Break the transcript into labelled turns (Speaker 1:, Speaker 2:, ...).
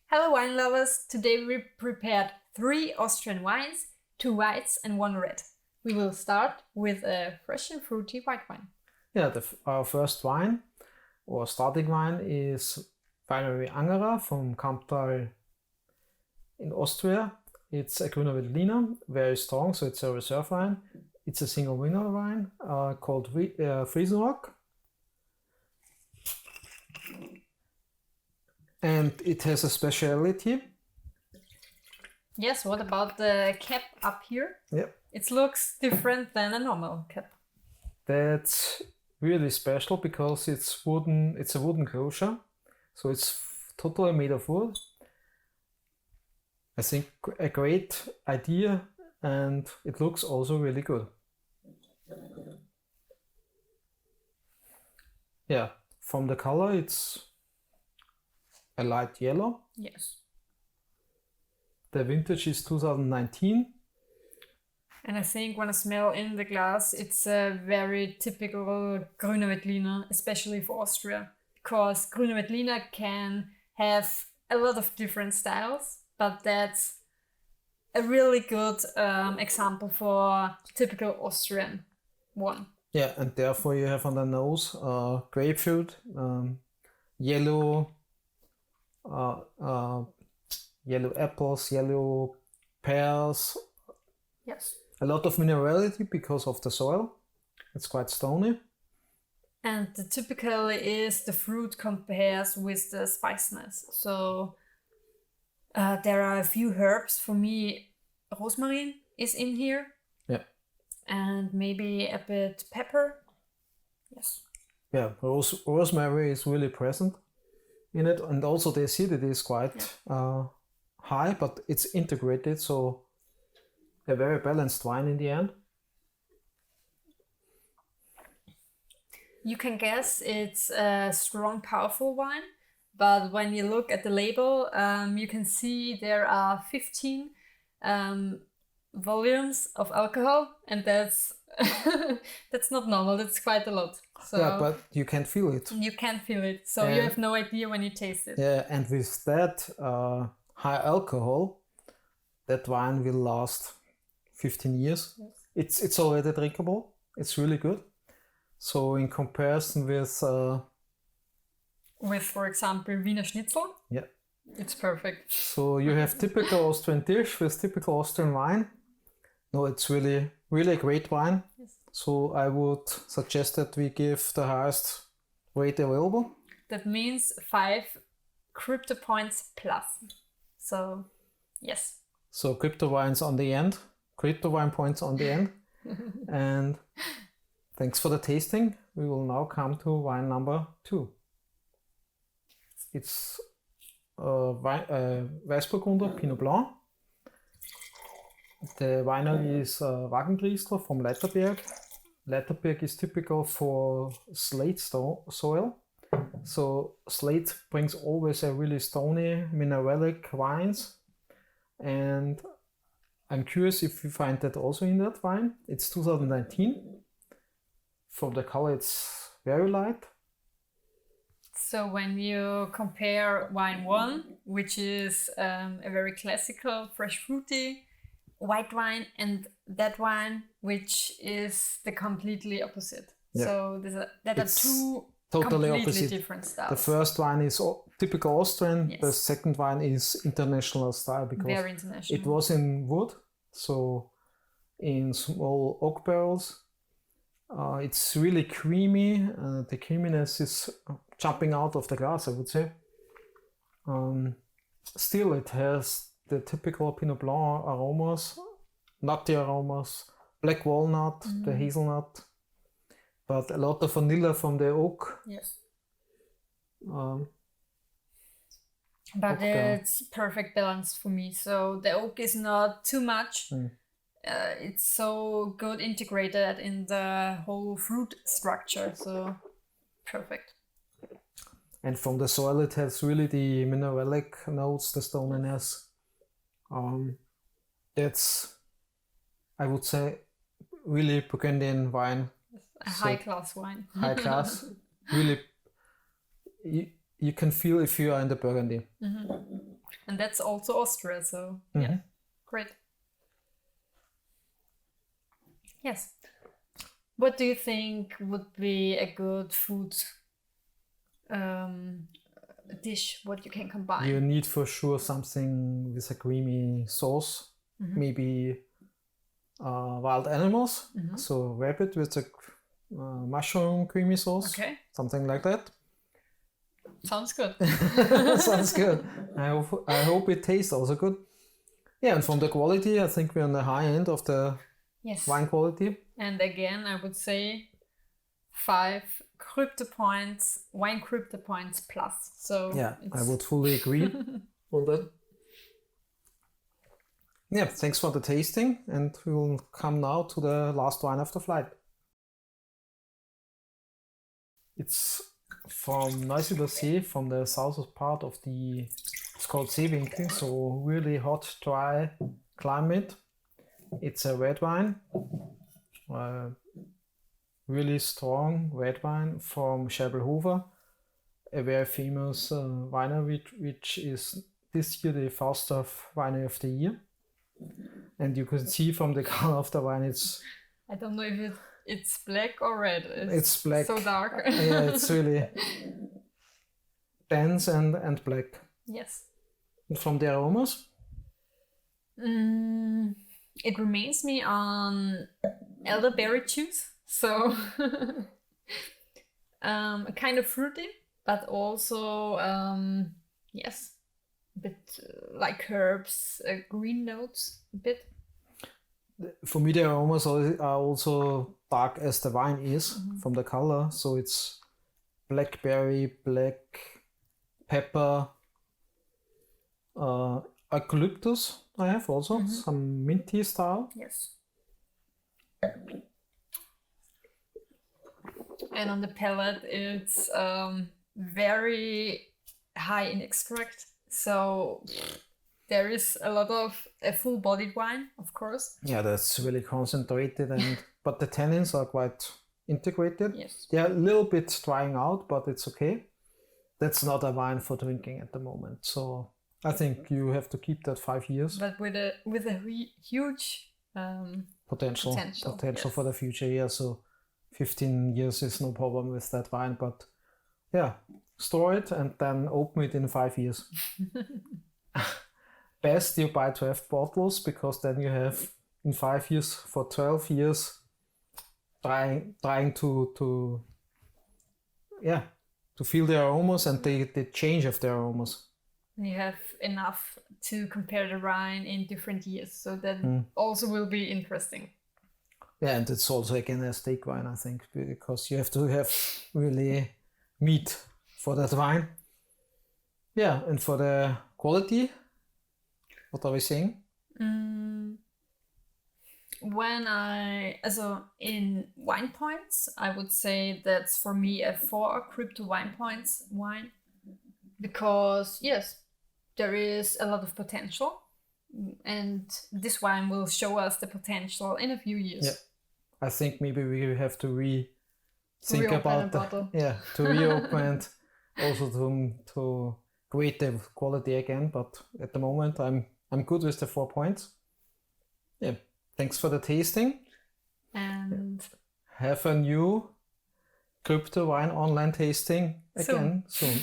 Speaker 1: Hello wine lovers, today we prepared 3 Austrian wines, 2 whites and 1 red. We will start with a fresh and fruity white wine.
Speaker 2: Yeah, our first wine or starting wine is Winery Angerer from Kamptal in Austria. It's a Grüner Veltliner, very strong, so it's a reserve wine. It's a single winner wine called Friesenrock. And it has a speciality.
Speaker 1: Yes, what about the cap up here?
Speaker 2: Yep.
Speaker 1: It looks different than a normal cap.
Speaker 2: That's really special because it's wooden. It's a wooden closure, so it's totally made of wood. I think a great idea, and it looks also really good. Yeah, from the color it's a light yellow.
Speaker 1: Yes.
Speaker 2: The vintage is 2019.
Speaker 1: And I think when I smell in the glass, it's a very typical Grüner Veltliner, especially for Austria. Because Grüner Veltliner can have a lot of different styles, but that's a really good example for typical Austrian one.
Speaker 2: Yeah, and therefore you have on the nose grapefruit, yellow apples, yellow pears.
Speaker 1: Yes.
Speaker 2: A lot of minerality because of the soil. It's quite stony.
Speaker 1: And the typical is the fruit compares with the spiciness. So there are a few herbs. For me, rosemary is in here.
Speaker 2: Yeah.
Speaker 1: And maybe a bit pepper. Yes.
Speaker 2: Yeah, rosemary is really present in it, and also the acidity is quite high, but it's integrated, so a very balanced wine in the end.
Speaker 1: You can guess it's a strong, powerful wine, but when you look at the label, you can see there are 15 volumes of alcohol, and that's that's not normal. That's quite a lot. So
Speaker 2: Yeah, but you can't feel it.
Speaker 1: you can't feel it, so you have no idea when you taste it.
Speaker 2: Yeah, and with that high alcohol, that wine will last 15 years.
Speaker 1: Yes.
Speaker 2: It's already drinkable. It's really good. So in comparison with
Speaker 1: for example, Wiener Schnitzel,
Speaker 2: yeah,
Speaker 1: it's perfect.
Speaker 2: so you have typical Austrian dish with typical Austrian wine. No, it's really a great wine.
Speaker 1: Yes.
Speaker 2: So I would suggest that we give the highest rate available.
Speaker 1: That means 5 crypto points plus. So yes.
Speaker 2: So crypto wines on the end, crypto wine points on the end. And thanks for the tasting. We will now come to wine number 2. It's Weißburgunder Pinot Blanc. The winery is Wagentriesler from Leiterberg. Leiterberg is typical for slate soil. So slate brings always a really stony, mineralic wines. And I'm curious if you find that also in that wine. It's 2019. From the color, it's very light.
Speaker 1: So when you compare wine 1, which is a very classical, fresh fruity white wine, and that wine, which is the completely opposite.
Speaker 2: Yeah.
Speaker 1: So that are 2
Speaker 2: totally
Speaker 1: completely
Speaker 2: opposite.
Speaker 1: different styles.
Speaker 2: The first wine is typical Austrian.
Speaker 1: Yes.
Speaker 2: The second wine is international style because
Speaker 1: very international.
Speaker 2: it was in wood, so in small oak barrels. It's really creamy. The creaminess is jumping out of the glass, I would say. Still, it has the typical Pinot Blanc aromas, nutty aromas, black walnut, the hazelnut, but a lot of vanilla from the oak.
Speaker 1: Yes.
Speaker 2: But
Speaker 1: But it's perfect balance for me. So the oak is not too much. It's so good integrated in the whole fruit structure. So perfect.
Speaker 2: And from the soil, it has really the mineralic notes, the stoniness. That's, I would say, really Burgundian wine.
Speaker 1: A high-class wine.
Speaker 2: High class. Really, you can feel if you are in the Burgundy.
Speaker 1: And that's also Austria, so yeah, great. Yes. What do you think would be a good food dish? What you can combine?
Speaker 2: You need for sure something with a creamy sauce, maybe wild animals, so rabbit with a mushroom creamy sauce,
Speaker 1: Okay.
Speaker 2: something like that.
Speaker 1: Sounds good.
Speaker 2: Sounds good. I hope it tastes also good. Yeah, and from the quality, I think we're on the high end of the
Speaker 1: Yes.
Speaker 2: wine quality.
Speaker 1: And again, I would say 5 crypto points, wine crypto points plus. So
Speaker 2: yeah, I would fully agree on that. Yeah, thanks for the tasting, and we will come now to the last wine of the flight. It's from Neusiedler from the southern part of the, it's called Seewinkel, so really hot, dry climate. It's a red wine, really strong red wine from Scheibelhofer, a very famous winery, which is this year the Falstaff Winery of the Year. And you can see from the color of the wine,
Speaker 1: I don't know if it's black or red.
Speaker 2: It's black.
Speaker 1: So dark.
Speaker 2: Yeah, it's really dense and black.
Speaker 1: Yes.
Speaker 2: And from the aromas?
Speaker 1: It reminds me on elderberry juice. So kind of fruity, but also yes, a bit like herbs, green notes a bit.
Speaker 2: For me, the aromas are also dark as the wine is from the color. So it's blackberry, black pepper, eucalyptus. I have also some minty style.
Speaker 1: Yes. And on the palate, it's very high in extract. So there is a lot of a full-bodied wine, of course.
Speaker 2: Yeah, that's really concentrated, but the tannins are quite integrated.
Speaker 1: Yes.
Speaker 2: They're a little bit drying out, but it's okay. That's not a wine for drinking at the moment. So I think you have to keep that 5 years.
Speaker 1: But with a huge
Speaker 2: potential
Speaker 1: yes.
Speaker 2: for the future. Yeah, so 15 years is no problem with that wine. But yeah, store it and then open it in 5 years. Best you buy 12 bottles, because then you have in 5 years for 12 years trying to feel the aromas and the change of the aromas.
Speaker 1: You have enough to compare the wine in different years, so that also will be interesting.
Speaker 2: Yeah, and it's also again a steak wine, I think, because you have to have really meat for that wine. Yeah, and for the quality, what are we saying?
Speaker 1: In wine points, I would say that's for me a 4 crypto wine points wine, because yes, there is a lot of potential, and this wine will show us the potential in a few years.
Speaker 2: Yeah, I think maybe we have to to reopen and also to create the quality again. But at the moment, I'm good with the 4 points. Yeah, thanks for the tasting.
Speaker 1: And
Speaker 2: have a new crypto wine online tasting again soon.